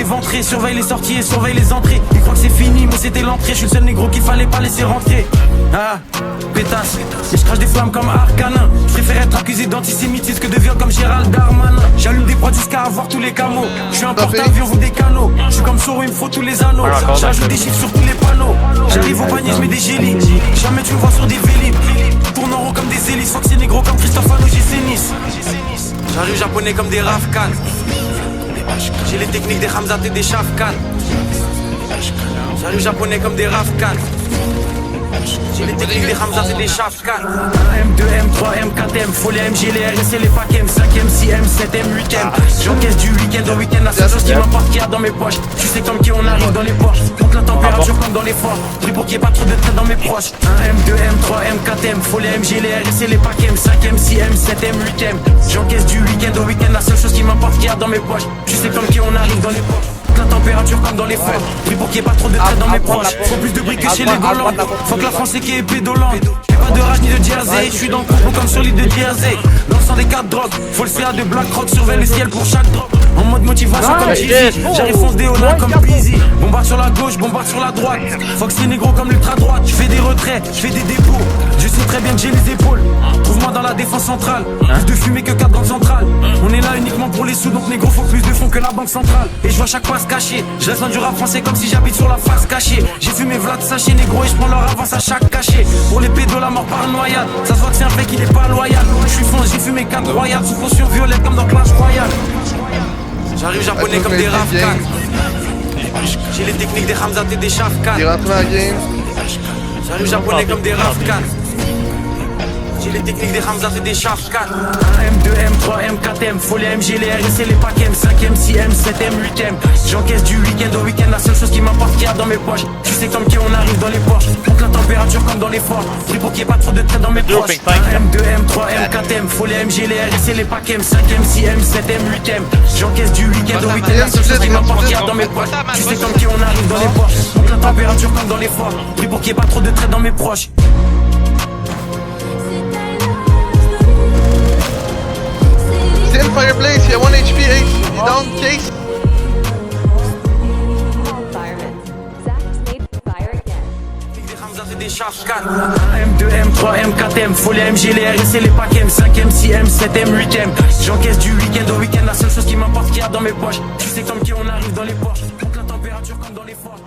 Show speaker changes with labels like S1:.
S1: éventré. Surveille les sorties et surveille les entrées. Ils croient que c'est fini, mais c'était l'entrée. Je suis le seul négro qu'il fallait pas laisser rentrer. Ah, pétasse, et je crache des flammes comme Arcanin. Je préfère être accusé d'antisémitisme que de viol comme Gérald Darmanin. J'allume des prods jusqu'à avoir tous les camos. Je suis un porte-avions, vous des canaux. Je suis comme Soro, il me faut tous les anneaux. J'ajoute des chiffres sur tous les panneaux. J'arrive au panier, je mets des gélis. Jamais tu me vois sur des vélib. Tourne en rond comme des hélices. Faut que c'est négro comme Christophe Ano, j'ai Nice. J'arrive japonais comme des Rafkan. J'ai les techniques des Hamzat et des Shafkan. J'arrive japonais comme des Rafkan. J'ai les techniques des Hamzat et des Shafkan. M2, M3, M4, M, faut les MG, les RS et les packs M, 5M, 6M, 7M, 8M. J'encaisse du week-end au week-end, la seule chose qui m'importe qu'il y a dans mes poches. Tu sais comme qui on arrive dans les porches. Monte la température comme dans les forts. Pris pour qu'il n'y ait pas trop de traite dans mes proches. M2, M3, M4, M, faut les MG, les RS et les packs M, 5M, 6M, 7M, 8M. J'encaisse du week-end au week-end, la seule chose qui m'importe qu'il y a dans mes poches. Tu sais comme qui on arrive dans les porches. La température comme dans les forts. Pris pour qu'il n'y ait pas trop de traite dans mes proches. Faut plus de briques que chez les Gollands. Faut que la France est qui est pédolente. J'ai pas de rage ni de jersey. Je suis dans le complot comme sur l'île de Jersey. Dans le sang des 4 drogues. Faut le CA de Black Rock. Surveille le ciel pour chaque drop. En mode motivation comme Jeezy. J'arrive fonce des honneurs comme Busy. Bombarde sur la gauche, bombarde sur la droite. Faut que c'est négro comme l'ultra droite. Je fais des retraits, je fais des dépôts. Je sais très bien que j'ai les épaules. Trouve-moi dans la défense centrale. Plus de fumée que 4 banques centrales. On est là uniquement pour les sous. Donc négro faut plus de fonds que la banque centrale. Et je vois chaque passe cachée. Je reste dans du rap français comme si j'habite sur la face cachée. J'ai fumé Vlad sachet négro et je prends leur avance à chaque cachet. Pour les pédos la mort par noyade. Ça se voit que c'est un mec qui n'est pas loyal. Je suis fonce, j'ai fumé 4 royales. Sous potion violette comme dans Clash Royale. J'arrive japonais comme des Rafkan. J'ai les techniques des Hamzat et des Shafkan. J'arrive japonais comme des Rafkan. J'ai les techniques des Hamzat et des Shafkan. M2, M3, M4, M, faut les MG, les RS et les packs M, 5M, 6M, 7M, 8M. J'encaisse du week-end au week-end, la seule chose qui m'importe qu'il y a dans mes poches. Tu sais comme qui on arrive dans les porches. Monte la température comme dans les forts. Pris pour qu'il n'y ait pas trop de traite dans mes proches. M2, M3, M4, M, faut les MG, les RS et les packs M, 5M, 6M, 7M, 8M. J'encaisse du week-end au week-end, la seule chose qui m'importe qu'il y a dans mes poches. Tu sais comme qui on arrive dans les porches. Monte la température comme dans les forts. Pris pour qu'il n'y ait pas trop de traite dans mes proches.
S2: In fireplace, yeah, 1 HP, Ace. You down, Case?
S1: M2, M3, M4, M, faut les MG, les RS et les packs M, 5M, 6M, 7M, 8M. J'encaisse du week-end au week-end, la seule chose qui m'importe qu'il y a dans mes poches. Tu sais comme qui on arrive dans les porches. Monte la température comme dans les forts.